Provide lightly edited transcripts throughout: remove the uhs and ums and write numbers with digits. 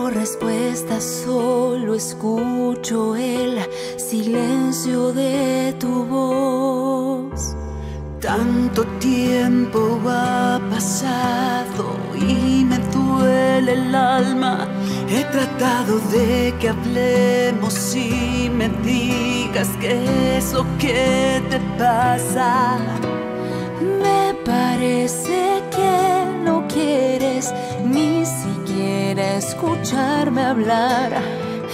quiero respuestas, solo escucho el silencio de tu voz. Tanto tiempo ha pasado y me duele el alma. He tratado de que hablemos y me digas qué es lo que te pasa. Me parece que no quieres ni siquiera escucharme hablar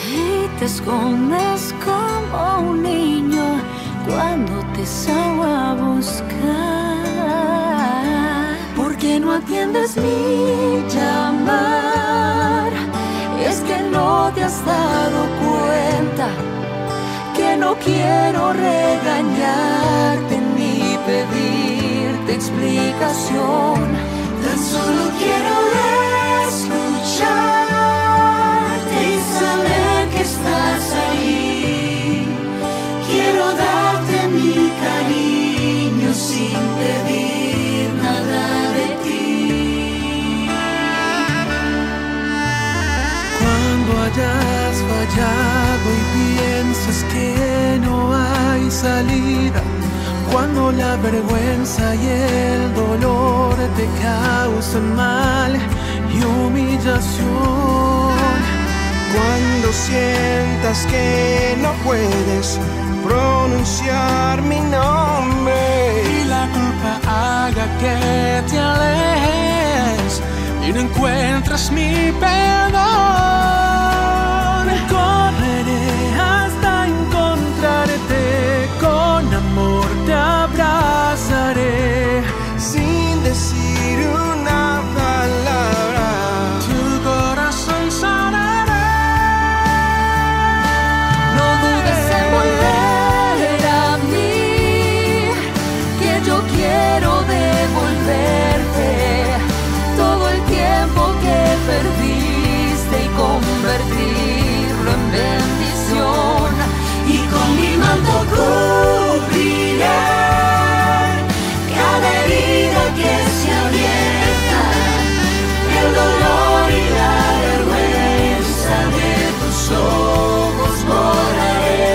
y te escondes como un niño cuando te salgo a buscar. ¿Por qué no atiendes mi llamar? Es que no te has dado cuenta que no quiero regañarte ni pedirte explicación. Tan solo quiero escucharte y saber que estás ahí. Quiero darte mi cariño sin pedir nada de ti. Cuando hayas fallado y piensas que no hay salida, cuando la vergüenza y el dolor te causan mal y humillación, cuando sientas que no puedes pronunciar mi nombre y la culpa haga que te alejes y no encuentras mi perdón, correré hasta encontrarte, con amor te abrazaré sin decir una palabra. Tu corazón sanará. No dudes en volver a mí, que yo quiero devolverte todo el tiempo que perdiste y convertirlo en bendición. Y con mi manto cubriré cada herida que se abierta, el dolor y la vergüenza de tus ojos borraré.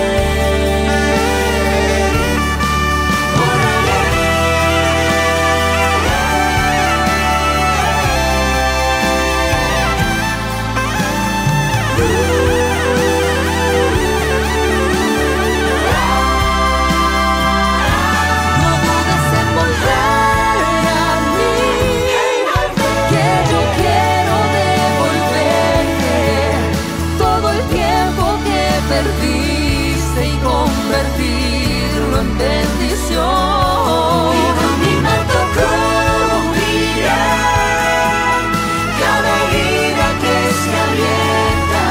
Perdiste y convertirlo en bendición. Y con mi manto cubriré cada herida que se abierta,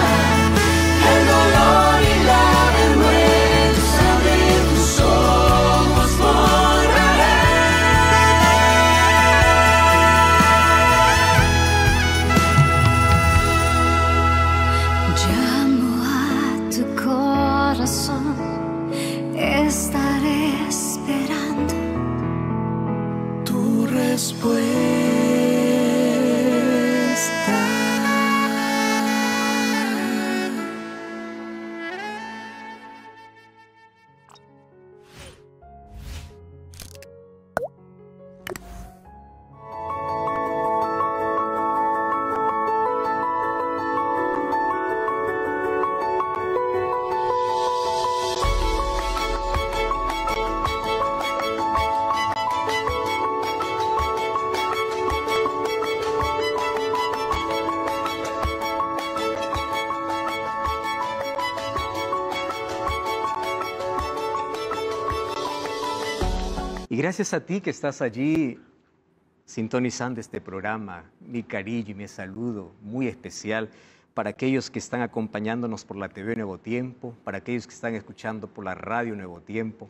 el dolor y la vergüenza de tus ojos borraré. Llamo a tu corazón, estaré esperando tu respuesta. Y gracias a ti que estás allí sintonizando este programa, mi cariño y mi saludo muy especial para aquellos que están acompañándonos por la TV Nuevo Tiempo, para aquellos que están escuchando por la radio Nuevo Tiempo,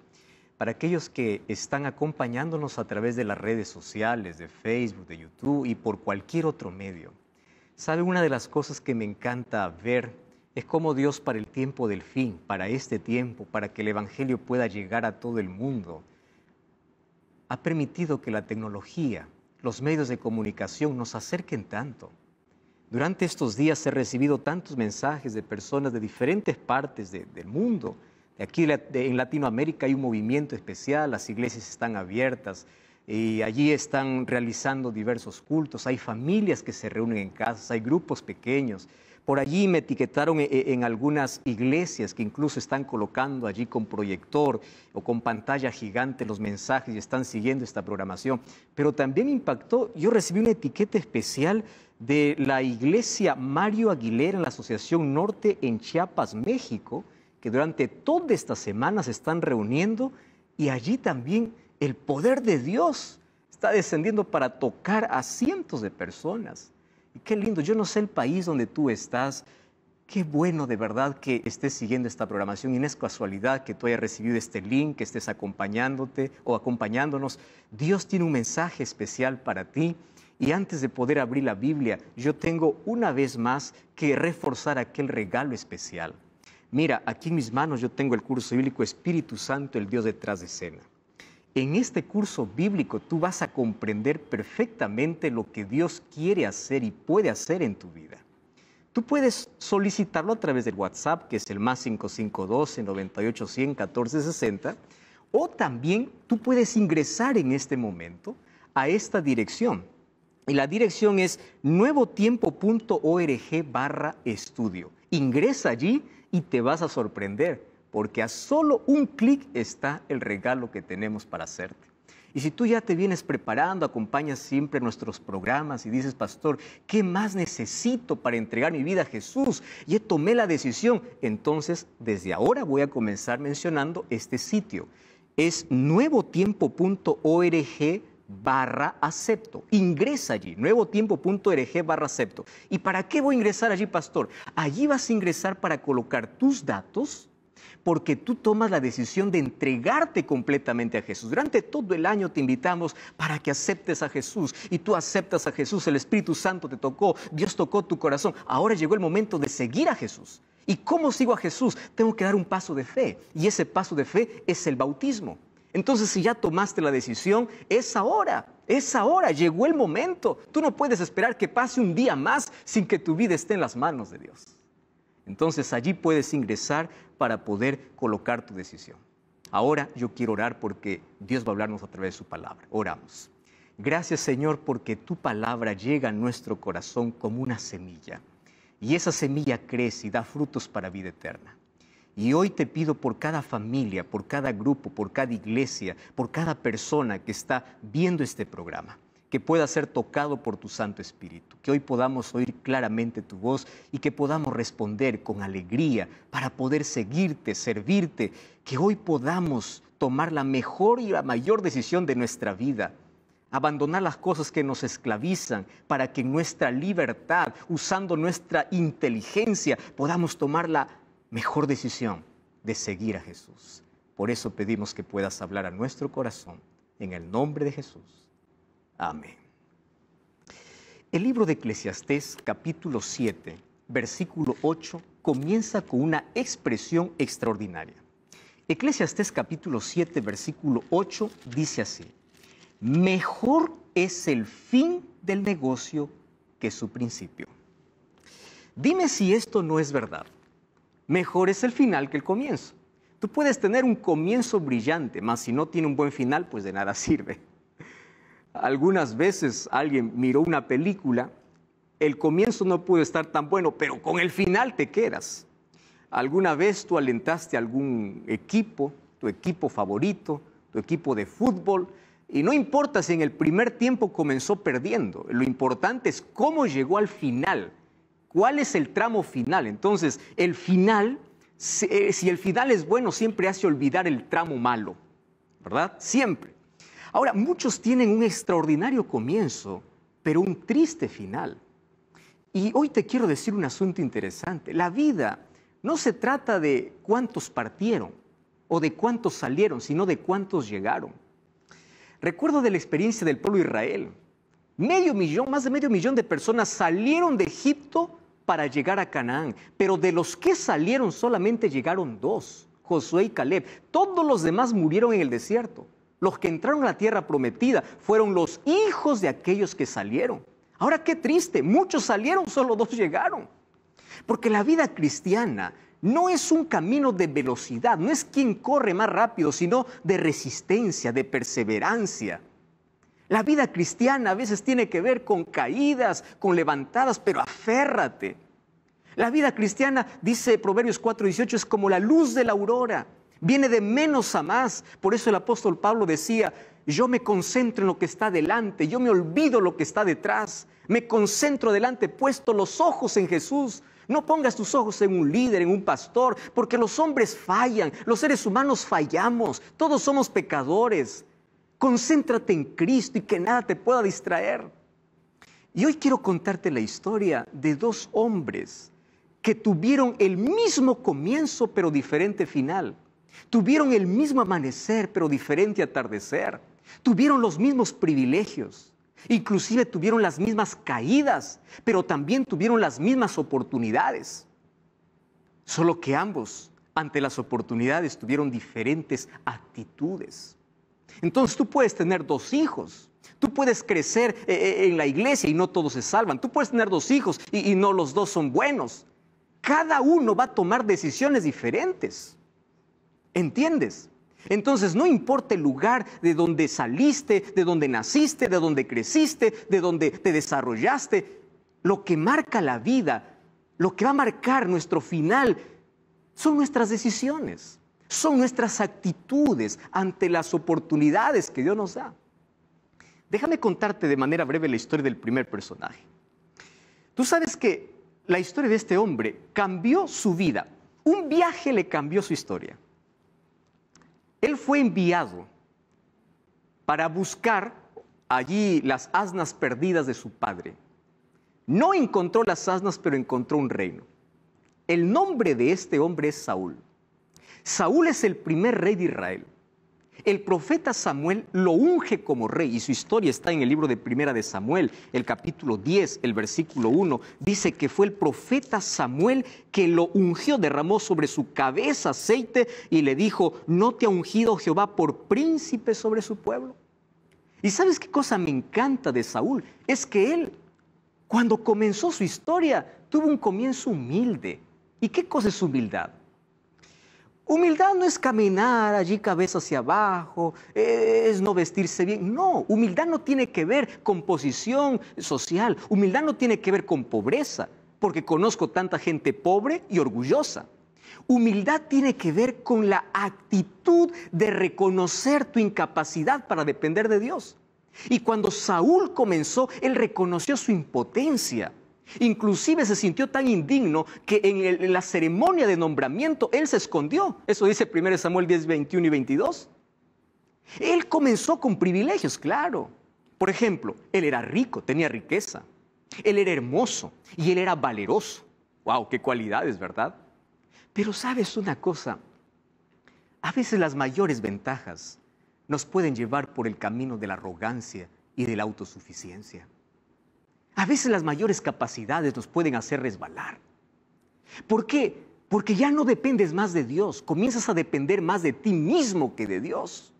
para aquellos que están acompañándonos a través de las redes sociales, de Facebook, de YouTube y por cualquier otro medio. ¿Sabe? Una de las cosas que me encanta ver es cómo Dios para el tiempo del fin, para este tiempo, para que el Evangelio pueda llegar a todo el mundo, ha permitido que la tecnología, los medios de comunicación nos acerquen tanto. Durante estos días he recibido tantos mensajes de personas de diferentes partes del mundo. Aquí en Latinoamérica hay un movimiento especial, las iglesias están abiertas y allí están realizando diversos cultos. Hay familias que se reúnen en casas, hay grupos pequeños. Por allí me etiquetaron en algunas iglesias que incluso están colocando allí con proyector o con pantalla gigante los mensajes y están siguiendo esta programación. Pero también impactó, yo recibí una etiqueta especial de la iglesia Mario Aguilera en la Asociación Norte en Chiapas, México, que durante toda esta semana se están reuniendo y allí también el poder de Dios está descendiendo para tocar a cientos de personas. Y qué lindo, yo no sé el país donde tú estás, qué bueno de verdad que estés siguiendo esta programación y no es casualidad que tú hayas recibido este link, que estés acompañándote o acompañándonos. Dios tiene un mensaje especial para ti y antes de poder abrir la Biblia, yo tengo una vez más que reforzar aquel regalo especial. Mira, aquí en mis manos yo tengo el curso bíblico Espíritu Santo, el Dios detrás de escena. En este curso bíblico tú vas a comprender perfectamente lo que Dios quiere hacer y puede hacer en tu vida. Tú puedes solicitarlo a través del WhatsApp, que es el más 5512-98-100-1460, o también tú puedes ingresar en este momento a esta dirección. Y la dirección es nuevotiempo.org/estudio. Ingresa allí y te vas a sorprender, porque a solo un clic está el regalo que tenemos para hacerte. Y si tú ya te vienes preparando, acompañas siempre nuestros programas y dices, pastor, ¿qué más necesito para entregar mi vida a Jesús? Ya tomé la decisión. Entonces, desde ahora voy a comenzar mencionando este sitio. Es nuevotiempo.org/acepto. Ingresa allí, nuevotiempo.org/acepto. ¿Y para qué voy a ingresar allí, pastor? Allí vas a ingresar para colocar tus datos, porque tú tomas la decisión de entregarte completamente a Jesús. Durante todo el año te invitamos para que aceptes a Jesús y tú aceptas a Jesús, el Espíritu Santo te tocó, Dios tocó tu corazón. Ahora llegó el momento de seguir a Jesús. ¿Y cómo sigo a Jesús? Tengo que dar un paso de fe y ese paso de fe es el bautismo. Entonces, si ya tomaste la decisión, es ahora, llegó el momento. Tú no puedes esperar que pase un día más sin que tu vida esté en las manos de Dios. Entonces, allí puedes ingresar para poder colocar tu decisión. Ahora yo quiero orar porque Dios va a hablarnos a través de su palabra. Oramos. Gracias, Señor, porque tu palabra llega a nuestro corazón como una semilla. Y esa semilla crece y da frutos para vida eterna. Y hoy te pido por cada familia, por cada grupo, por cada iglesia, por cada persona que está viendo este programa, que pueda ser tocado por tu Santo Espíritu, que hoy podamos oír claramente tu voz y que podamos responder con alegría para poder seguirte, servirte, que hoy podamos tomar la mejor y la mayor decisión de nuestra vida, abandonar las cosas que nos esclavizan para que en nuestra libertad, usando nuestra inteligencia, podamos tomar la mejor decisión de seguir a Jesús. Por eso pedimos que puedas hablar a nuestro corazón en el nombre de Jesús. Amén. El libro de Eclesiastés, capítulo 7, versículo 8, comienza con una expresión extraordinaria. Eclesiastés, capítulo 7, versículo 8, dice así: mejor es el fin del negocio que su principio. Dime si esto no es verdad. Mejor es el final que el comienzo. Tú puedes tener un comienzo brillante, mas si no tiene un buen final, pues de nada sirve. Algunas veces alguien miró una película, el comienzo no pudo estar tan bueno, pero con el final te quedas. ¿Alguna vez tú alentaste a algún equipo, tu equipo favorito, tu equipo de fútbol? Y no importa si en el primer tiempo comenzó perdiendo, lo importante es cómo llegó al final, cuál es el tramo final. Entonces, el final, si el final es bueno, siempre hace olvidar el tramo malo, ¿verdad? Siempre. Ahora, muchos tienen un extraordinario comienzo, pero un triste final. Y hoy te quiero decir un asunto interesante. La vida no se trata de cuántos partieron o de cuántos salieron, sino de cuántos llegaron. Recuerdo de la experiencia del pueblo de Israel. Más de medio millón de personas salieron de Egipto para llegar a Canaán, pero de los que salieron solamente llegaron 2, Josué y Caleb. Todos los demás murieron en el desierto. Los que entraron a la tierra prometida fueron los hijos de aquellos que salieron. Ahora qué triste, muchos salieron, solo 2 llegaron. Porque la vida cristiana no es un camino de velocidad, no es quien corre más rápido, sino de resistencia, de perseverancia. La vida cristiana a veces tiene que ver con caídas, con levantadas, pero aférrate. La vida cristiana, dice Proverbios 4:18, es como la luz de la aurora. Viene de menos a más. Por eso el apóstol Pablo decía, yo me concentro en lo que está delante, yo me olvido lo que está detrás. Me concentro delante, puesto los ojos en Jesús. No pongas tus ojos en un líder, en un pastor, porque los hombres fallan, los seres humanos fallamos, todos somos pecadores. Concéntrate en Cristo y que nada te pueda distraer. Y hoy quiero contarte la historia de 2 hombres que tuvieron el mismo comienzo pero diferente final. Tuvieron el mismo amanecer pero diferente atardecer. Tuvieron los mismos privilegios. Inclusive tuvieron las mismas caídas, pero también tuvieron las mismas oportunidades. Solo que ambos, ante las oportunidades, tuvieron diferentes actitudes. Entonces tú puedes tener 2 hijos. Tú puedes crecer en la iglesia y no todos se salvan. Tú puedes tener 2 hijos y no los 2 son buenos. Cada uno va a tomar decisiones diferentes. ¿Entiendes? Entonces no importa el lugar de donde saliste, de donde naciste, de donde creciste, de donde te desarrollaste, lo que marca la vida, lo que va a marcar nuestro final, son nuestras decisiones, son nuestras actitudes ante las oportunidades que Dios nos da. Déjame contarte de manera breve la historia del primer personaje. Tú sabes que la historia de este hombre cambió su vida. Un viaje le cambió su historia. Él fue enviado para buscar allí las asnas perdidas de su padre. No encontró las asnas, pero encontró un reino. El nombre de este hombre es Saúl. Saúl es el primer rey de Israel. El profeta Samuel lo unge como rey y su historia está en el libro de Primera de Samuel, el capítulo 10, el versículo 1. Dice que fue el profeta Samuel que lo ungió, derramó sobre su cabeza aceite y le dijo, ¿no te ha ungido Jehová por príncipe sobre su pueblo? ¿Y sabes qué cosa me encanta de Saúl? Es que él, cuando comenzó su historia, tuvo un comienzo humilde. ¿Y qué cosa es humildad? Humildad no es caminar allí cabeza hacia abajo, es no vestirse bien. No, humildad no tiene que ver con posición social. Humildad no tiene que ver con pobreza, porque conozco tanta gente pobre y orgullosa. Humildad tiene que ver con la actitud de reconocer tu incapacidad para depender de Dios. Y cuando Saúl comenzó, él reconoció su impotencia. Inclusive se sintió tan indigno que en la ceremonia de nombramiento él se escondió. Eso dice 1 Samuel 10, 21 y 22. Él comenzó con privilegios, claro. Por ejemplo, él era rico, tenía riqueza. Él era hermoso y él era valeroso. ¡Wow! ¡Qué cualidades!, ¿verdad? Pero ¿sabes una cosa? A veces las mayores ventajas nos pueden llevar por el camino de la arrogancia y de la autosuficiencia. A veces las mayores capacidades nos pueden hacer resbalar. ¿Por qué? Porque ya no dependes más de Dios, comienzas a depender más de ti mismo que de Dios.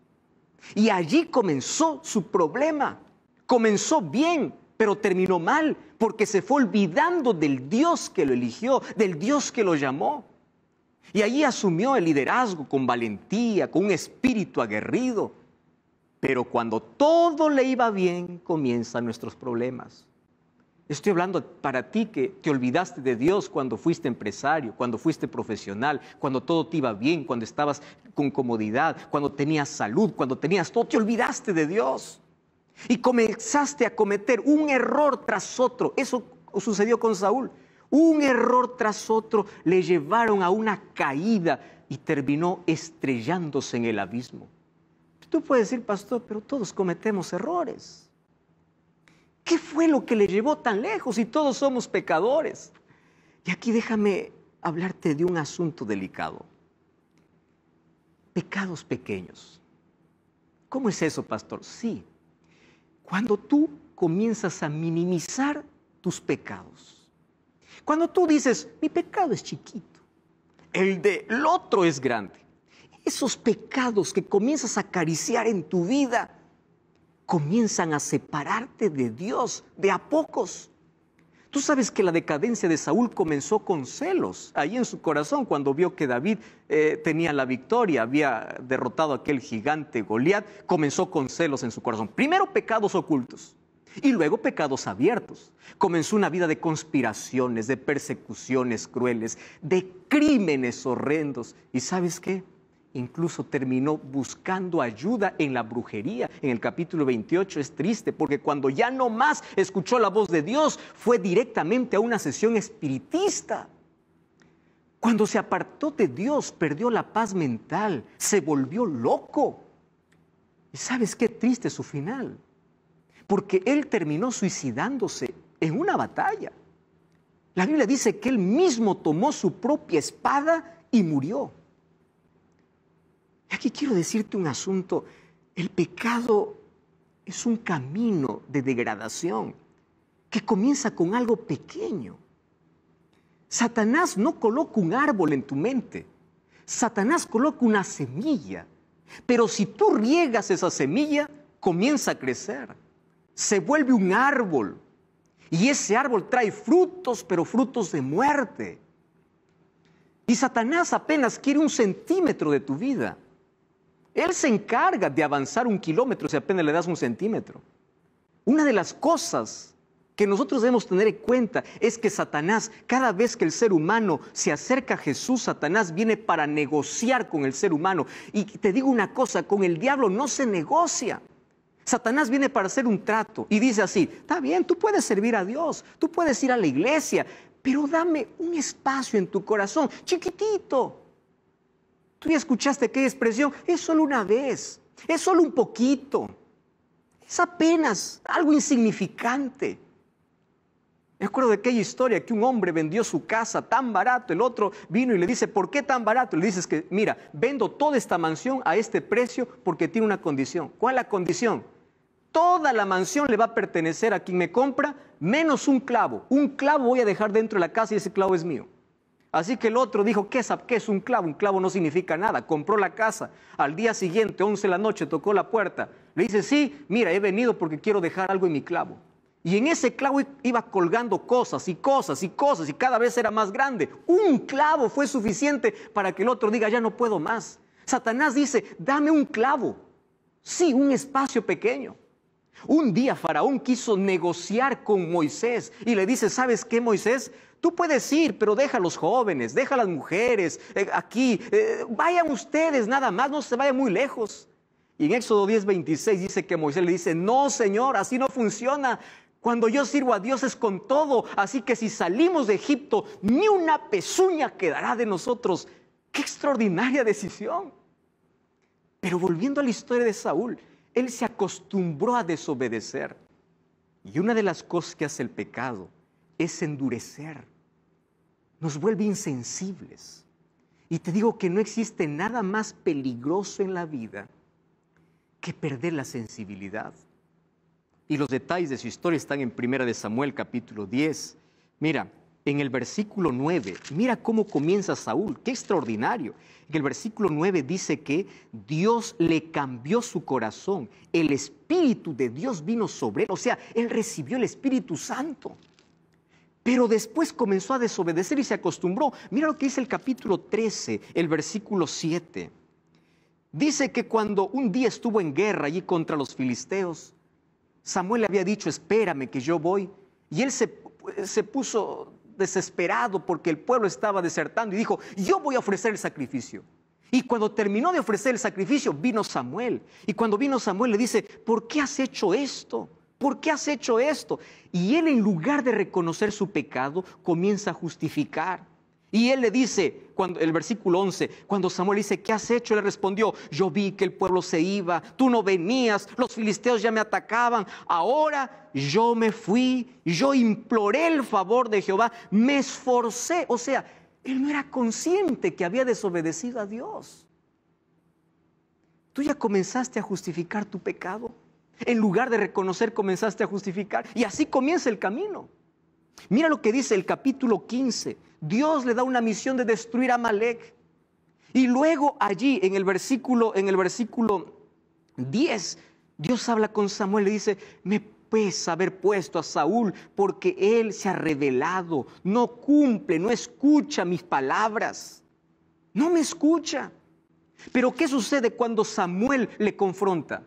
Y allí comenzó su problema. Comenzó bien, pero terminó mal, porque se fue olvidando del Dios que lo eligió, del Dios que lo llamó. Y allí asumió el liderazgo con valentía, con un espíritu aguerrido. Pero cuando todo le iba bien, comienzan nuestros problemas. Estoy hablando para ti que te olvidaste de Dios cuando fuiste empresario, cuando fuiste profesional, cuando todo te iba bien, cuando estabas con comodidad, cuando tenías salud, cuando tenías todo, te olvidaste de Dios. Y comenzaste a cometer un error tras otro. Eso sucedió con Saúl. Un error tras otro le llevaron a una caída y terminó estrellándose en el abismo. Tú puedes decir, pastor, pero todos cometemos errores. ¿Qué fue lo que le llevó tan lejos si todos somos pecadores? Y aquí déjame hablarte de un asunto delicado. Pecados pequeños. ¿Cómo es eso, pastor? Sí, cuando tú comienzas a minimizar tus pecados. Cuando tú dices, mi pecado es chiquito, el del otro es grande. Esos pecados que comienzas a acariciar en tu vida comienzan a separarte de Dios de a pocos. Tú sabes que la decadencia de Saúl comenzó con celos ahí en su corazón cuando vio que David tenía la victoria, había derrotado a aquel gigante Goliat, comenzó con celos en su corazón. Primero pecados ocultos y luego pecados abiertos. Comenzó una vida de conspiraciones, de persecuciones crueles, de crímenes horrendos. ¿Y sabes qué? Incluso terminó buscando ayuda en la brujería. En el capítulo 28 es triste porque cuando ya no más escuchó la voz de Dios, fue directamente a una sesión espiritista. Cuando se apartó de Dios, perdió la paz mental, se volvió loco. ¿Y sabes qué triste su final? Porque él terminó suicidándose en una batalla. La Biblia dice que él mismo tomó su propia espada y murió. Aquí quiero decirte un asunto. El pecado es un camino de degradación que comienza con algo pequeño. Satanás no coloca un árbol en tu mente. Satanás coloca una semilla. Pero si tú riegas esa semilla, comienza a crecer. Se vuelve un árbol. Y ese árbol trae frutos, pero frutos de muerte. Y Satanás apenas quiere 1 centímetro de tu vida. Él se encarga de avanzar 1 kilómetro si apenas le das 1 centímetro. Una de las cosas que nosotros debemos tener en cuenta es que Satanás, cada vez que el ser humano se acerca a Jesús, Satanás viene para negociar con el ser humano. Y te digo una cosa, con el diablo no se negocia. Satanás viene para hacer un trato y dice así: está bien, tú puedes servir a Dios, tú puedes ir a la iglesia, pero dame un espacio en tu corazón, chiquitito. Tú ya escuchaste aquella expresión: es solo una vez, es solo un poquito, es apenas algo insignificante. Me acuerdo de aquella historia que un hombre vendió su casa tan barato, el otro vino y le dice: ¿por qué tan barato? Le dices que, mira, vendo toda esta mansión a este precio porque tiene una condición. ¿Cuál es la condición? Toda la mansión le va a pertenecer a quien me compra, menos un clavo. Un clavo voy a dejar dentro de la casa y ese clavo es mío. Así que el otro dijo: ¿qué es un clavo? Un clavo no significa nada. Compró la casa. Al día siguiente, 11 de la noche, tocó la puerta. Le dice: sí, mira, he venido porque quiero dejar algo en mi clavo. Y en ese clavo iba colgando cosas y cosas y cosas y cada vez era más grande. Un clavo fue suficiente para que el otro diga: ya no puedo más. Satanás dice: dame un clavo. Sí, un espacio pequeño. Un día Faraón quiso negociar con Moisés y le dice: ¿sabes qué, Moisés? Tú puedes ir, pero deja a los jóvenes, deja a las mujeres aquí. Vayan ustedes nada más, no se vayan muy lejos. Y en Éxodo 10:26 dice que Moisés le dice: no, Señor, así no funciona. Cuando yo sirvo a Dios es con todo. Así que si salimos de Egipto, ni una pezuña quedará de nosotros. ¡Qué extraordinaria decisión! Pero volviendo a la historia de Saúl, él se acostumbró a desobedecer. Y una de las cosas que hace el pecado es endurecer. Nos vuelve insensibles. Y te digo que no existe nada más peligroso en la vida que perder la sensibilidad. Y los detalles de su historia están en 1 de Samuel, capítulo 10. Mira, en el versículo 9, mira cómo comienza Saúl, qué extraordinario. En el versículo 9 dice que Dios le cambió su corazón, el Espíritu de Dios vino sobre él, o sea, él recibió el Espíritu Santo. Pero después comenzó a desobedecer y se acostumbró. Mira lo que dice el capítulo 13, el versículo 7. Dice que cuando un día estuvo en guerra allí contra los filisteos, Samuel le había dicho: espérame que yo voy. Y él se puso desesperado porque el pueblo estaba desertando y dijo: yo voy a ofrecer el sacrificio. Y cuando terminó de ofrecer el sacrificio, vino Samuel. Y cuando vino Samuel le dice: ¿por qué has hecho esto? ¿Por qué has hecho esto? Y él, en lugar de reconocer su pecado, comienza a justificar. Y él le dice, el versículo 11, cuando Samuel dice: ¿qué has hecho? Le respondió: yo vi que el pueblo se iba, tú no venías, los filisteos ya me atacaban. Ahora yo me fui, yo imploré el favor de Jehová, me esforcé. O sea, él no era consciente que había desobedecido a Dios. Tú ya comenzaste a justificar tu pecado. En lugar de reconocer, comenzaste a justificar. Y así comienza el camino. Mira lo que dice el capítulo 15. Dios le da una misión de destruir a Amalek. Y luego allí en el versículo 10 Dios habla con Samuel y dice, me pesa haber puesto a Saúl porque él se ha rebelado, no cumple, no escucha mis palabras, no me escucha. Pero ¿qué sucede cuando Samuel le confronta?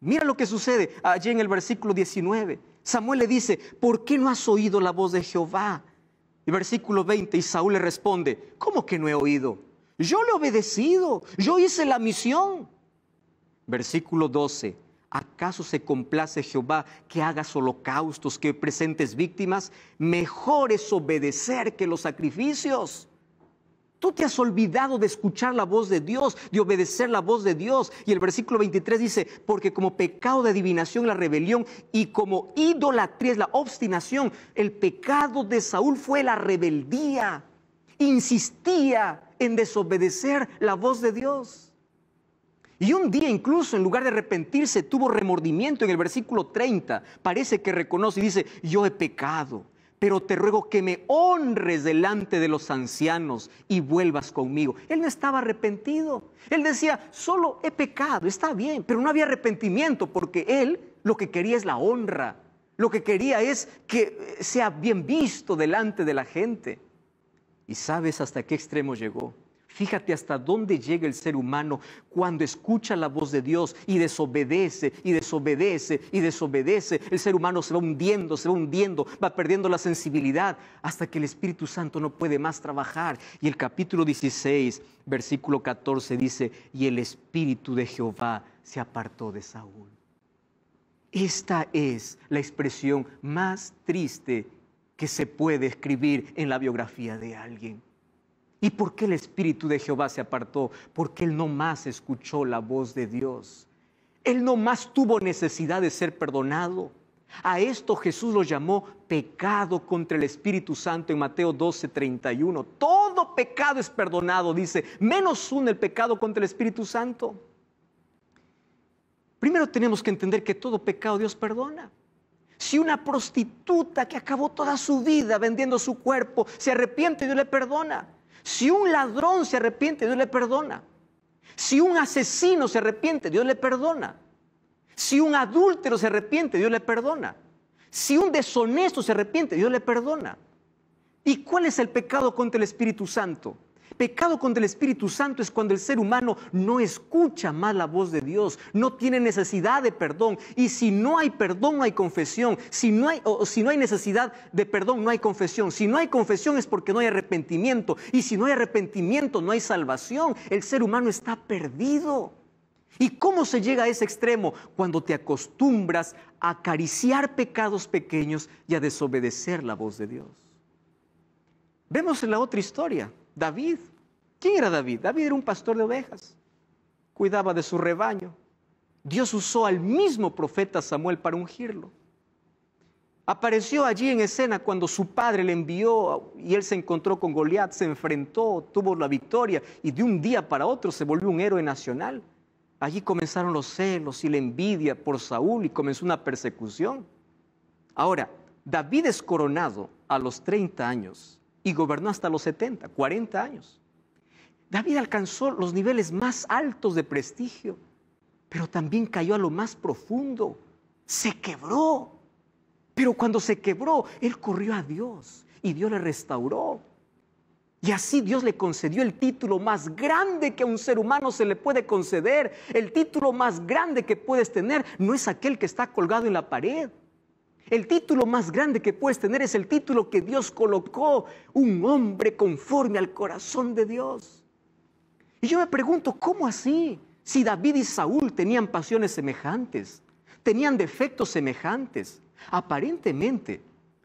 Mira lo que sucede allí en el versículo 19. Samuel le dice, ¿por qué no has oído la voz de Jehová? Y versículo 20, y Saúl le responde, ¿cómo que no he oído? Yo le he obedecido, yo hice la misión. Versículo 12, ¿acaso se complace Jehová que hagas holocaustos, que presentes víctimas? Mejor es obedecer que los sacrificios. Tú te has olvidado de escuchar la voz de Dios, de obedecer la voz de Dios. Y el versículo 23 dice, porque como pecado de adivinación la rebelión y como idolatría es la obstinación, el pecado de Saúl fue la rebeldía. Insistía en desobedecer la voz de Dios. Y un día incluso en lugar de arrepentirse tuvo remordimiento. En el versículo 30 parece que reconoce y dice, yo he pecado, pero te ruego que me honres delante de los ancianos y vuelvas conmigo. Él no estaba arrepentido. Él decía, solo he pecado, está bien, pero no había arrepentimiento porque él lo que quería es la honra. Lo que quería es que sea bien visto delante de la gente. ¿Y sabes hasta qué extremo llegó? Fíjate hasta dónde llega el ser humano cuando escucha la voz de Dios y desobedece, y desobedece, y desobedece. El ser humano se va hundiendo, va perdiendo la sensibilidad hasta que el Espíritu Santo no puede más trabajar. Y el capítulo 16, versículo 14 dice, y el Espíritu de Jehová se apartó de Saúl. Esta es la expresión más triste que se puede escribir en la biografía de alguien. ¿Y por qué el Espíritu de Jehová se apartó? Porque él no más escuchó la voz de Dios. Él no más tuvo necesidad de ser perdonado. A esto Jesús lo llamó pecado contra el Espíritu Santo en Mateo 12:31. Todo pecado es perdonado, dice, menos uno, el pecado contra el Espíritu Santo. Primero tenemos que entender que todo pecado Dios perdona. Si una prostituta que acabó toda su vida vendiendo su cuerpo se arrepiente, Dios le perdona. Si un ladrón se arrepiente, Dios le perdona. Si un asesino se arrepiente, Dios le perdona. Si un adúltero se arrepiente, Dios le perdona. Si un deshonesto se arrepiente, Dios le perdona. ¿Y cuál es el pecado contra el Espíritu Santo? Pecado contra el Espíritu Santo es cuando el ser humano no escucha más la voz de Dios, no tiene necesidad de perdón. Y si no hay perdón, no hay confesión. Si no hay necesidad de perdón, no hay confesión. Si no hay confesión es porque no hay arrepentimiento. Y si no hay arrepentimiento, no hay salvación. El ser humano está perdido. ¿Y cómo se llega a ese extremo? Cuando te acostumbras a acariciar pecados pequeños y a desobedecer la voz de Dios. Vemos en la otra historia, David. ¿Quién era David? David era un pastor de ovejas. Cuidaba de su rebaño. Dios usó al mismo profeta Samuel para ungirlo. Apareció allí en escena cuando su padre le envió y él se encontró con Goliat, se enfrentó, tuvo la victoria y de un día para otro se volvió un héroe nacional. Allí comenzaron los celos y la envidia por Saúl y comenzó una persecución. Ahora, David es coronado a los 30 años y gobernó hasta los 70, 40 años. David alcanzó los niveles más altos de prestigio, pero también cayó a lo más profundo. Se quebró. Pero cuando se quebró, él corrió a Dios y Dios le restauró. Y así Dios le concedió el título más grande que a un ser humano se le puede conceder. El título más grande que puedes tener no es aquel que está colgado en la pared. El título más grande que puedes tener es el título que Dios colocó, un hombre conforme al corazón de Dios. Y yo me pregunto, ¿cómo así? Si David y Saúl tenían pasiones semejantes, tenían defectos semejantes. Aparentemente,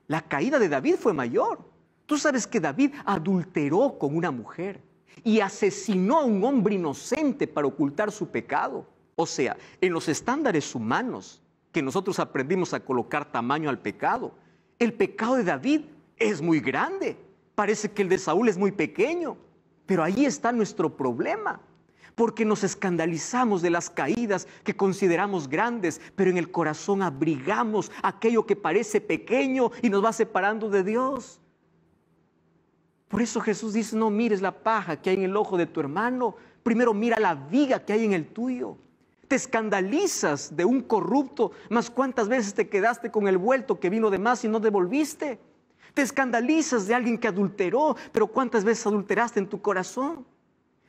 la caída de David fue mayor. Tú sabes que David adulteró con una mujer y asesinó a un hombre inocente para ocultar su pecado. O sea, en los estándares humanos que nosotros aprendimos a colocar tamaño al pecado, el pecado de David es muy grande. Parece que el de Saúl es muy pequeño, pero ahí está nuestro problema. Porque nos escandalizamos de las caídas que consideramos grandes, pero en el corazón abrigamos aquello que parece pequeño y nos va separando de Dios. Por eso Jesús dice, no mires la paja que hay en el ojo de tu hermano, primero mira la viga que hay en el tuyo. Te escandalizas de un corrupto, mas ¿cuántas veces te quedaste con el vuelto que vino de más y no devolviste? Te escandalizas de alguien que adulteró, pero ¿cuántas veces adulteraste en tu corazón?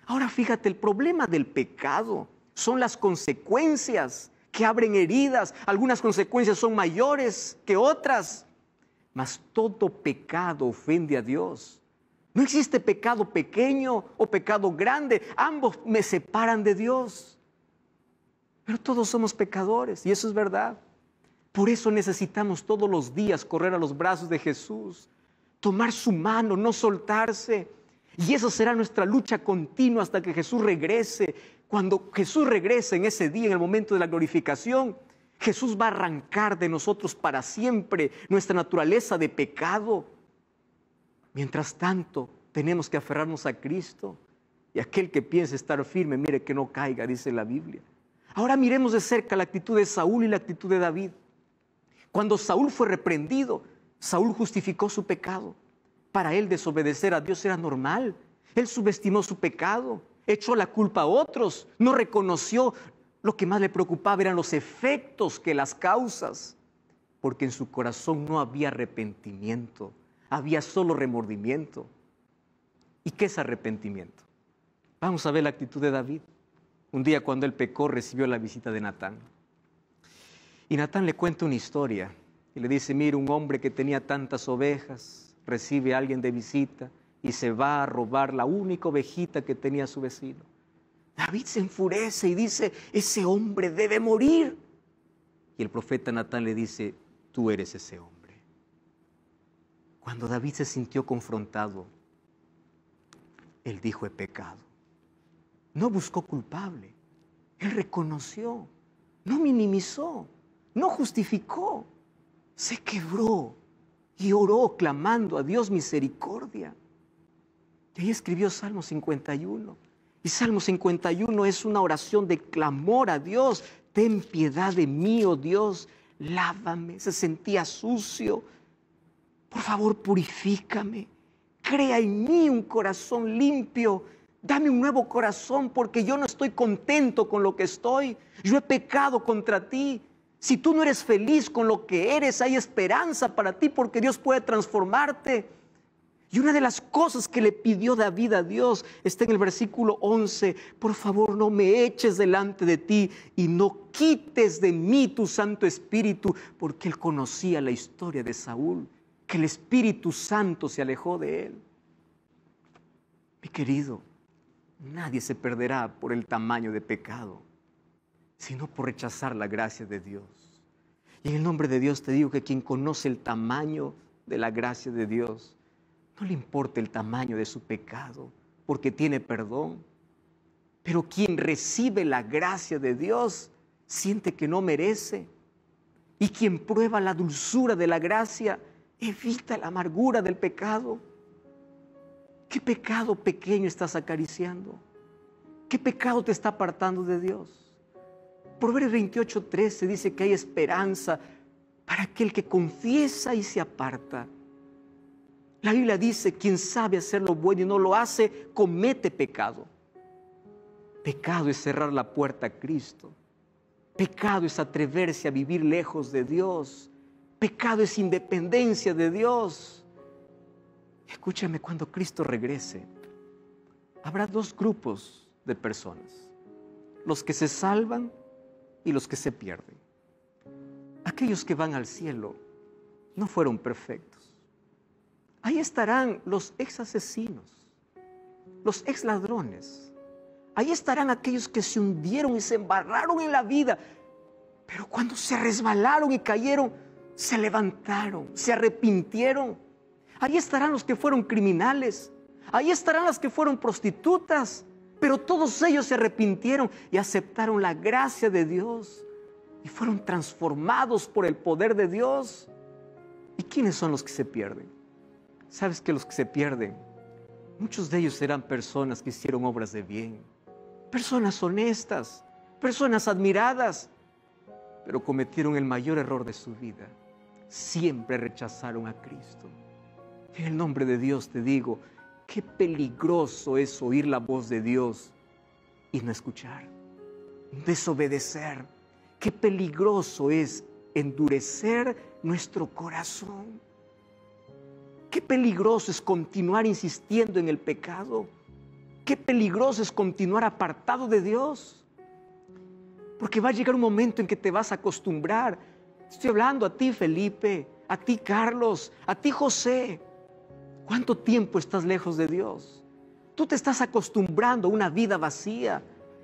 Ahora fíjate, el problema del pecado son las consecuencias que abren heridas. Algunas consecuencias son mayores que otras, mas todo pecado ofende a Dios. No existe pecado pequeño o pecado grande, ambos me separan de Dios. Pero todos somos pecadores y eso es verdad. Por eso necesitamos todos los días correr a los brazos de Jesús, tomar su mano, no soltarse. Y esa será nuestra lucha continua hasta que Jesús regrese. Cuando Jesús regrese en ese día, en el momento de la glorificación, Jesús va a arrancar de nosotros para siempre nuestra naturaleza de pecado. Mientras tanto, tenemos que aferrarnos a Cristo. Y aquel que piense estar firme, mire que no caiga, dice la Biblia. Ahora miremos de cerca la actitud de Saúl y la actitud de David. Cuando Saúl fue reprendido, Saúl justificó su pecado. Para él desobedecer a Dios era normal. Él subestimó su pecado, echó la culpa a otros, no reconoció. Lo que más le preocupaba eran los efectos que las causas, porque en su corazón no había arrepentimiento, había solo remordimiento. ¿Y qué es arrepentimiento? Vamos a ver la actitud de David. Un día cuando él pecó, recibió la visita de Natán. Y Natán le cuenta una historia y le dice, mira, un hombre que tenía tantas ovejas, recibe a alguien de visita y se va a robar la única ovejita que tenía su vecino. David se enfurece y dice, ese hombre debe morir. Y el profeta Natán le dice, tú eres ese hombre. Cuando David se sintió confrontado, él dijo, he pecado. No buscó culpable, él reconoció, no minimizó, no justificó, se quebró y oró clamando a Dios misericordia. Y ahí escribió Salmo 51. Y Salmo 51 es una oración de clamor a Dios. Ten piedad de mí, oh Dios, lávame. Se sentía sucio. Por favor, purifícame. Crea en mí un corazón limpio. Dame un nuevo corazón porque yo no estoy contento con lo que estoy. Yo he pecado contra ti. Si tú no eres feliz con lo que eres, hay esperanza para ti porque Dios puede transformarte. Y una de las cosas que le pidió David a Dios está en el versículo 11. Por favor, no me eches delante de ti y no quites de mí tu Santo Espíritu, porque él conocía la historia de Saúl, que el Espíritu Santo se alejó de él. Mi querido, nadie se perderá por el tamaño de pecado, sino por rechazar la gracia de Dios. Y en el nombre de Dios te digo que quien conoce el tamaño de la gracia de Dios, no le importa el tamaño de su pecado, porque tiene perdón. Pero quien recibe la gracia de Dios, siente que no merece. Y quien prueba la dulzura de la gracia, evita la amargura del pecado. ¿Qué pecado pequeño estás acariciando? ¿Qué pecado te está apartando de Dios? Proverbios 28:13 dice que hay esperanza para aquel que confiesa y se aparta. La Biblia dice, quien sabe hacer lo bueno y no lo hace, comete pecado. Pecado es cerrar la puerta a Cristo. Pecado es atreverse a vivir lejos de Dios. Pecado es independencia de Dios. Escúchame, cuando Cristo regrese, habrá dos grupos de personas: los que se salvan y los que se pierden. Aquellos que van al cielo no fueron perfectos. Ahí estarán los ex asesinos, los ex ladrones. Ahí estarán aquellos que se hundieron y se embarraron en la vida, pero cuando se resbalaron y cayeron, se levantaron, se arrepintieron. Ahí estarán los que fueron criminales, ahí estarán las que fueron prostitutas, pero todos ellos se arrepintieron y aceptaron la gracia de Dios y fueron transformados por el poder de Dios. ¿Y quiénes son los que se pierden? ¿Sabes que los que se pierden, muchos de ellos serán personas que hicieron obras de bien, personas honestas, personas admiradas, pero cometieron el mayor error de su vida? Siempre rechazaron a Cristo. En el nombre de Dios te digo, qué peligroso es oír la voz de Dios y no escuchar. desobedecer. Qué peligroso es endurecer nuestro corazón. Qué peligroso es continuar insistiendo en el pecado. Qué peligroso es continuar apartado de Dios. Porque va a llegar un momento en que te vas a acostumbrar. Estoy hablando a ti, Felipe, a ti, Carlos, a ti, José. ¿Cuánto tiempo estás lejos de Dios? Tú te estás acostumbrando a una vida vacía.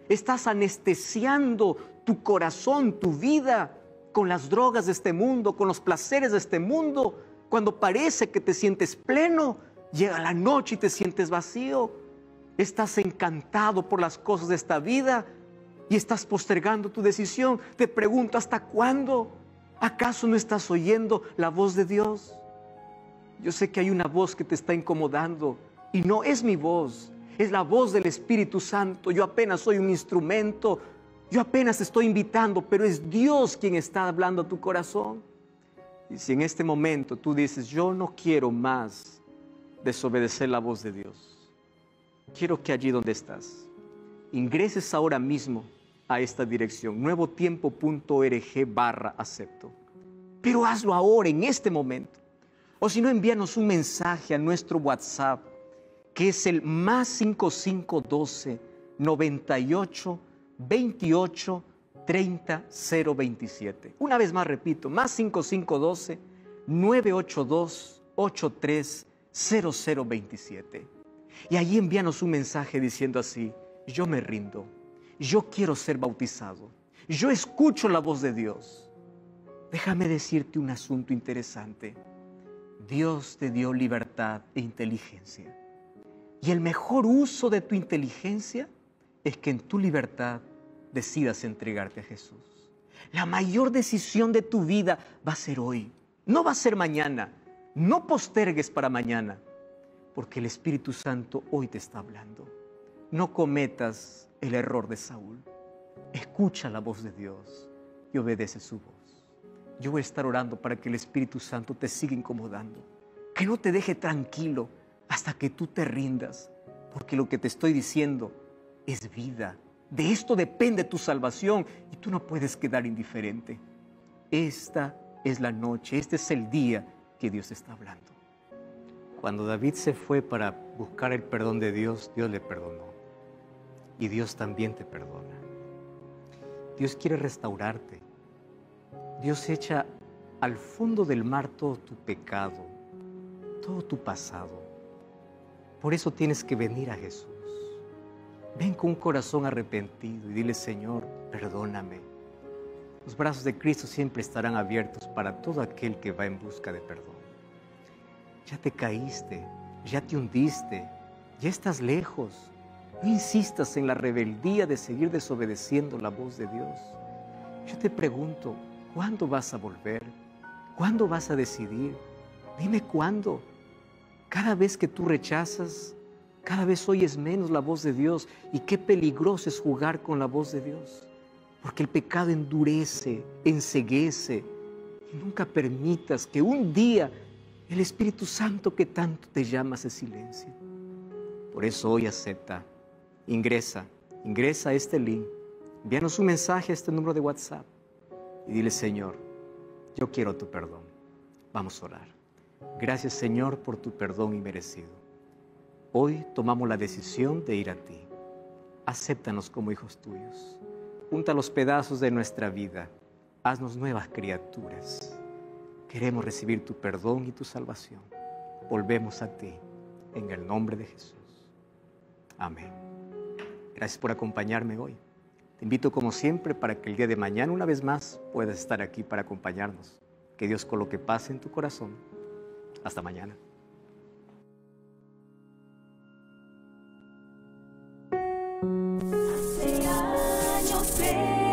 Estás anestesiando tu corazón, tu vida, con las drogas de este mundo, con los placeres de este mundo. Cuando parece que te sientes pleno, llega la noche y te sientes vacío. Estás encantado por las cosas de esta vida y estás postergando tu decisión. Te pregunto, ¿hasta cuándo? ¿Acaso no estás oyendo la voz de Dios? Yo sé que hay una voz que te está incomodando y no es mi voz, es la voz del Espíritu Santo. Yo apenas soy un instrumento, yo apenas te estoy invitando, pero es Dios quien está hablando a tu corazón. Y si en este momento tú dices, yo no quiero más desobedecer la voz de Dios, quiero que allí donde estás, ingreses ahora mismo a esta dirección, nuevotiempo.org/acepto. Pero hazlo ahora, en este momento. O si no, envíanos un mensaje a nuestro WhatsApp, que es el +5512 98 28 30 027. Una vez más repito, +5512 982 83 0027. Y allí envíanos un mensaje diciendo así: yo me rindo, yo quiero ser bautizado, yo escucho la voz de Dios. Déjame decirte un asunto interesante. Dios te dio libertad e inteligencia. Y el mejor uso de tu inteligencia es que en tu libertad decidas entregarte a Jesús. La mayor decisión de tu vida va a ser hoy, no va a ser mañana. No postergues para mañana, porque el Espíritu Santo hoy te está hablando. No cometas el error de Saúl. Escucha la voz de Dios y obedece su voz. Yo voy a estar orando para que el Espíritu Santo te siga incomodando, que no te deje tranquilo hasta que tú te rindas, porque lo que te estoy diciendo es vida. De esto depende tu salvación y tú no puedes quedar indiferente. Esta es la noche, este es el día que Dios está hablando. Cuando David se fue para buscar el perdón de Dios, Dios le perdonó. Y Dios también te perdona. Dios quiere restaurarte. Dios echa al fondo del mar todo tu pecado, todo tu pasado. Por eso tienes que venir a Jesús. Ven con un corazón arrepentido y dile: Señor, perdóname. Los brazos de Cristo siempre estarán abiertos para todo aquel que va en busca de perdón. Ya te caíste, ya te hundiste, ya estás lejos. No insistas en la rebeldía de seguir desobedeciendo la voz de Dios. Yo te pregunto, ¿cuándo vas a volver? ¿Cuándo vas a decidir? Dime cuándo. Cada vez que tú rechazas, cada vez oyes menos la voz de Dios. Y qué peligroso es jugar con la voz de Dios. Porque el pecado endurece, enceguece. Y nunca permitas que un día el Espíritu Santo que tanto te llama se silencie. Por eso hoy acepta. Ingresa a este link. Envíanos un mensaje a este número de WhatsApp. Y dile: Señor, yo quiero tu perdón. Vamos a orar. Gracias, Señor, por tu perdón inmerecido. Hoy tomamos la decisión de ir a ti. Acéptanos como hijos tuyos. Junta los pedazos de nuestra vida. Haznos nuevas criaturas. Queremos recibir tu perdón y tu salvación. Volvemos a ti, en el nombre de Jesús. Amén. Gracias por acompañarme hoy. Te invito como siempre para que el día de mañana una vez más puedas estar aquí para acompañarnos. Que Dios coloque paz en tu corazón. Hasta mañana. Hace años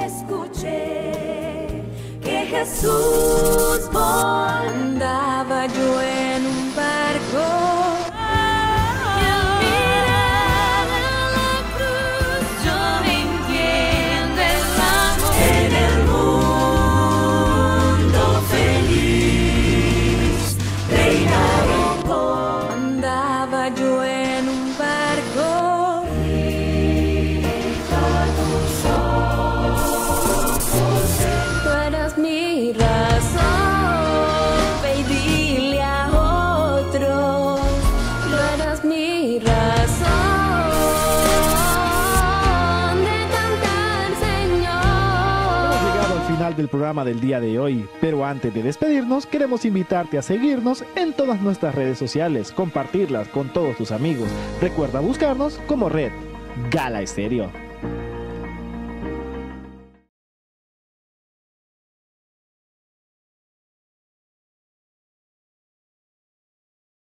escuché que Jesús andaba yo en un barco. Tus ojos. final del programa del día de hoy, pero antes de despedirnos queremos invitarte a seguirnos en todas nuestras redes sociales, compartirlas con todos tus amigos. Recuerda buscarnos como Red Gala Estéreo.